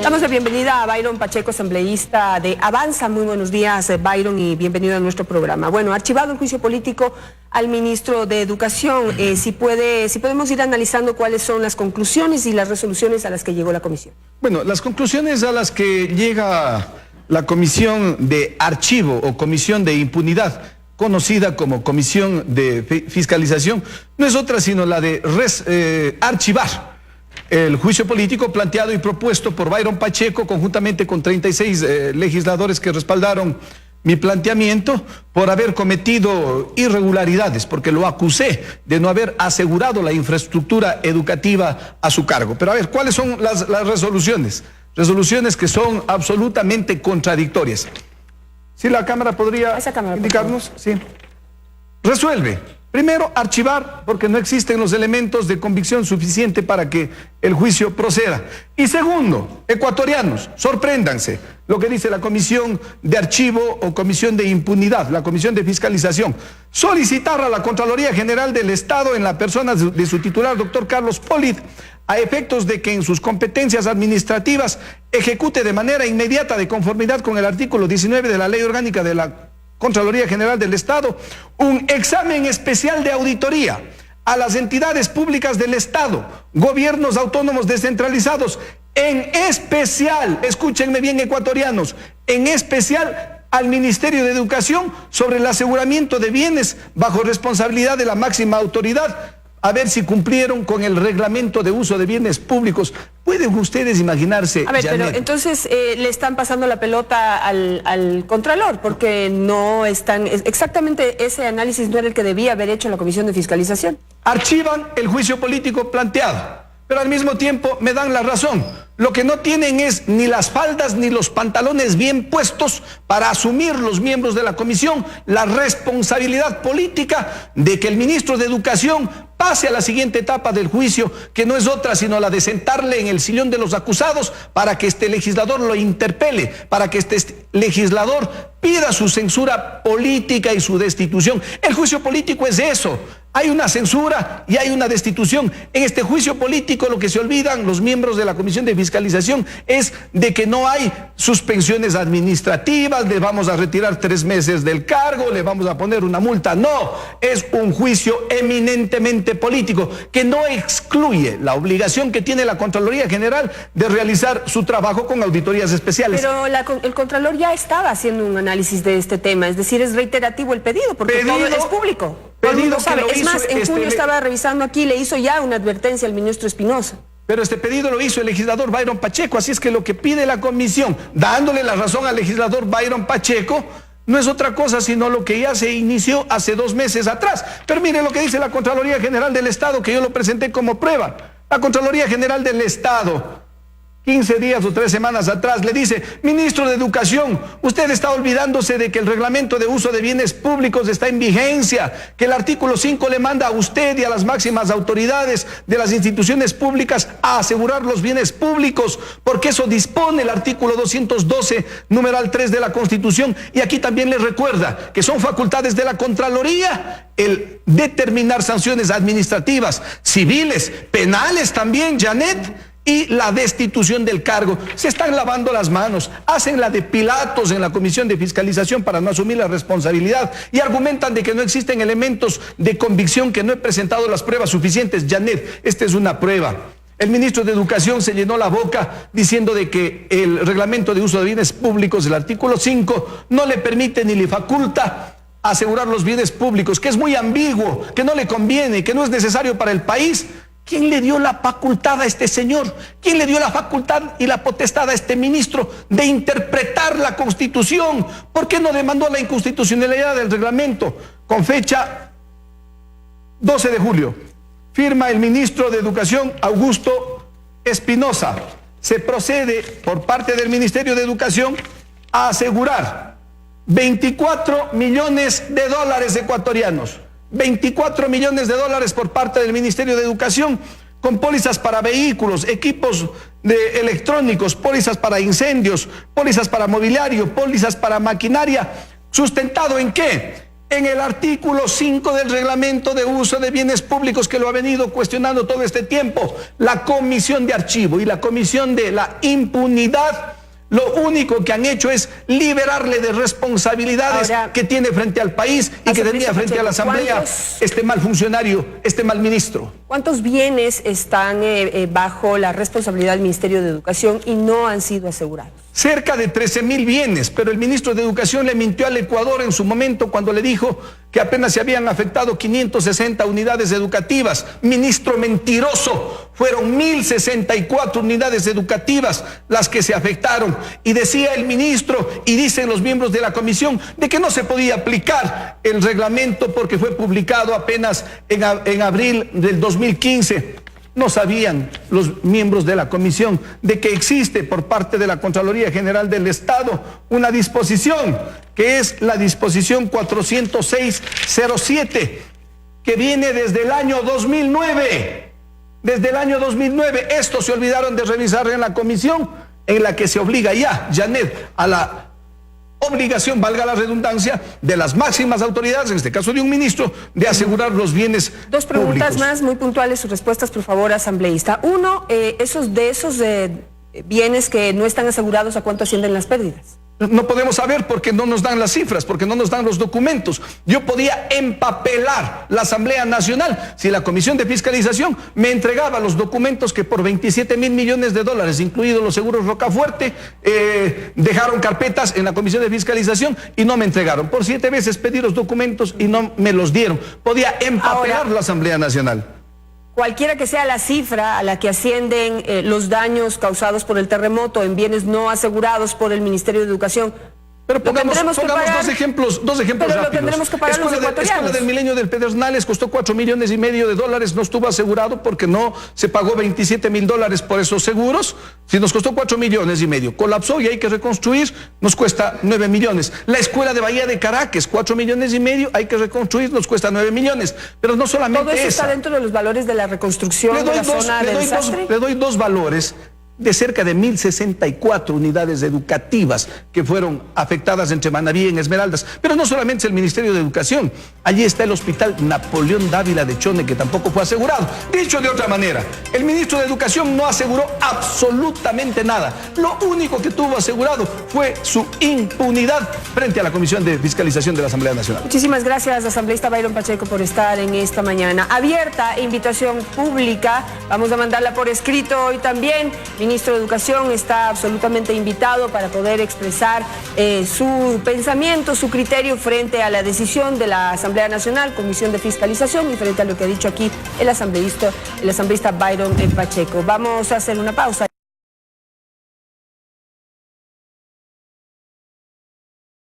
Damos la bienvenida a Byron Pacheco, asambleísta de Avanza. Muy buenos días, Byron, y bienvenido a nuestro programa. Bueno, archivado el juicio político al ministro de Educación, si podemos ir analizando cuáles son las conclusiones y las resoluciones a las que llegó la comisión. Bueno, las conclusiones a las que llega la comisión de archivo o comisión de impunidad, conocida como comisión de fiscalización, no es otra sino la de archivar el juicio político planteado y propuesto por Byron Pacheco conjuntamente con 36 legisladores que respaldaron mi planteamiento por haber cometido irregularidades, porque lo acusé de no haber asegurado la infraestructura educativa a su cargo. Pero a ver, ¿cuáles son las resoluciones? Resoluciones que son absolutamente contradictorias. ¿Sí la cámara podría indicarnos? Sí. Resuelve. Primero, archivar, porque no existen los elementos de convicción suficiente para que el juicio proceda. Y segundo, ecuatorianos, sorpréndanse lo que dice la comisión de archivo o comisión de impunidad, la comisión de fiscalización. Solicitar a la Contraloría General del Estado, en la persona de su titular, doctor Carlos Polid, a efectos de que en sus competencias administrativas ejecute de manera inmediata, de conformidad con el artículo 19 de la Ley Orgánica de la Contraloría General del Estado, un examen especial de auditoría a las entidades públicas del Estado, gobiernos autónomos descentralizados, en especial, escúchenme bien ecuatorianos, en especial al Ministerio de Educación sobre el aseguramiento de bienes bajo responsabilidad de la máxima autoridad, a ver si cumplieron con el reglamento de uso de bienes públicos. ¿Pueden ustedes imaginarse? A ver, Janet, pero entonces le están pasando la pelota al Contralor, porque no están, exactamente ese análisis no era el que debía haber hecho la Comisión de Fiscalización. Archivan el juicio político planteado, pero al mismo tiempo me dan la razón. Lo que no tienen es ni las faldas ni los pantalones bien puestos para asumir los miembros de la comisión la responsabilidad política de que el ministro de Educación pase a la siguiente etapa del juicio, que no es otra sino la de sentarle en el sillón de los acusados para que este legislador lo interpele, para que este legislador pida su censura política y su destitución. El juicio político es eso. Hay una censura y hay una destitución. En este juicio político lo que se olvidan los miembros de la Comisión de Fiscalización es de que no hay suspensiones administrativas, le vamos a retirar 3 meses del cargo, le vamos a poner una multa. No, es un juicio eminentemente político que no excluye la obligación que tiene la Contraloría General de realizar su trabajo con auditorías especiales. Pero el Contralor ya estaba haciendo un análisis de este tema, es decir, es reiterativo el pedido, porque todo es público. Pedido que lo es hizo, más, en junio estaba revisando aquí, le hizo ya una advertencia al ministro Espinosa. Pero este pedido lo hizo el legislador Byron Pacheco, así es que lo que pide la comisión, dándole la razón al legislador Byron Pacheco, no es otra cosa sino lo que ya se inició hace 2 meses atrás. Pero mire lo que dice la Contraloría General del Estado, que yo lo presenté como prueba. La Contraloría General del Estado, 15 días o 3 semanas atrás, le dice: ministro de Educación, usted está olvidándose de que el reglamento de uso de bienes públicos está en vigencia, que el artículo 5 le manda a usted y a las máximas autoridades de las instituciones públicas a asegurar los bienes públicos, porque eso dispone el artículo 212, numeral 3 de la Constitución. Y aquí también le recuerda que son facultades de la Contraloría el determinar sanciones administrativas, civiles, penales también, Janet, y la destitución del cargo. Se están lavando las manos, hacen la de Pilatos en la Comisión de Fiscalización para no asumir la responsabilidad y argumentan de que no existen elementos de convicción, que no he presentado las pruebas suficientes. Janet, esta es una prueba. El ministro de Educación se llenó la boca diciendo de que el reglamento de uso de bienes públicos, el artículo 5, no le permite ni le faculta asegurar los bienes públicos, que es muy ambiguo, que no le conviene, que no es necesario para el país. ¿Quién le dio la facultad a este señor? ¿Quién le dio la facultad y la potestad a este ministro de interpretar la Constitución? ¿Por qué no demandó la inconstitucionalidad del reglamento? Con fecha 12 de julio, firma el ministro de Educación, Augusto Espinosa. Se procede por parte del Ministerio de Educación a asegurar 24 millones de dólares ecuatorianos. 24 millones de dólares por parte del Ministerio de Educación, con pólizas para vehículos, equipos electrónicos, pólizas para incendios, pólizas para mobiliario, pólizas para maquinaria. ¿Sustentado en qué? en el artículo 5 del reglamento de uso de bienes públicos, que lo ha venido cuestionando todo este tiempo, la comisión de archivo y la comisión de la impunidad, lo único que han hecho es liberarle de responsabilidades que tiene frente al país y que tenía frente a la Asamblea este mal funcionario, este mal ministro. ¿Cuántos bienes están bajo la responsabilidad del Ministerio de Educación y no han sido asegurados? Cerca de 13.000 bienes, pero el ministro de Educación le mintió al Ecuador en su momento cuando le dijo que apenas se habían afectado 560 unidades educativas. Ministro mentiroso, fueron 1.064 unidades educativas las que se afectaron. Y decía el ministro, y dicen los miembros de la comisión, de que no se podía aplicar el reglamento porque fue publicado apenas en abril del 2015. No sabían los miembros de la comisión de que existe por parte de la Contraloría General del Estado una disposición, que es la disposición 40607, que viene desde el año 2009. Desde el año 2009, esto se olvidaron de revisar en la comisión, en la que se obliga ya, Janet, a la obligación, valga la redundancia, de las máximas autoridades, en este caso de un ministro, de asegurar los bienes públicos. Dos preguntas más, muy puntuales, sus respuestas, por favor, asambleísta. Uno, esos bienes que no están asegurados, ¿a cuánto ascienden las pérdidas? No podemos saber porque no nos dan las cifras, porque no nos dan los documentos. Yo podía empapelar la Asamblea Nacional si la Comisión de Fiscalización me entregaba los documentos que por 27.000 millones de dólares, incluidos los seguros Rocafuerte, dejaron carpetas en la Comisión de Fiscalización y no me entregaron. Por 7 veces pedí los documentos y no me los dieron. Podía empapelar la Asamblea Nacional. Cualquiera que sea la cifra a la que ascienden los daños causados por el terremoto en bienes no asegurados por el Ministerio de Educación, pero pongamos dos ejemplos rápidos. Lo tendremos que pagar los ecuatorianos. Escuela del Milenio del Pedernales costó $4,5 millones de dólares, no estuvo asegurado porque no se pagó $27.000 por esos seguros. Si nos costó $4,5 millones, colapsó y hay que reconstruir, nos cuesta 9 millones. La escuela de Bahía de Caracas, $4,5 millones, hay que reconstruir, nos cuesta 9 millones. Pero no solamente ¿todo eso está dentro de los valores de la reconstrucción de la zona de desastre? Le doy dos valores de cerca de 1.064 unidades educativas que fueron afectadas entre Manabí y en Esmeraldas. Pero no solamente es el Ministerio de Educación, allí está el Hospital Napoleón Dávila de Chone, que tampoco fue asegurado. Dicho de otra manera, el ministro de Educación no aseguró absolutamente nada. Lo único que tuvo asegurado fue su impunidad frente a la Comisión de Fiscalización de la Asamblea Nacional. Muchísimas gracias, asambleísta Byron Pacheco, por estar en esta mañana. Abierta invitación pública, vamos a mandarla por escrito hoy también. El ministro de Educación está absolutamente invitado para poder expresar su pensamiento, su criterio frente a la decisión de la Asamblea Nacional, Comisión de Fiscalización, y frente a lo que ha dicho aquí el asambleísta Byron Pacheco. Vamos a hacer una pausa.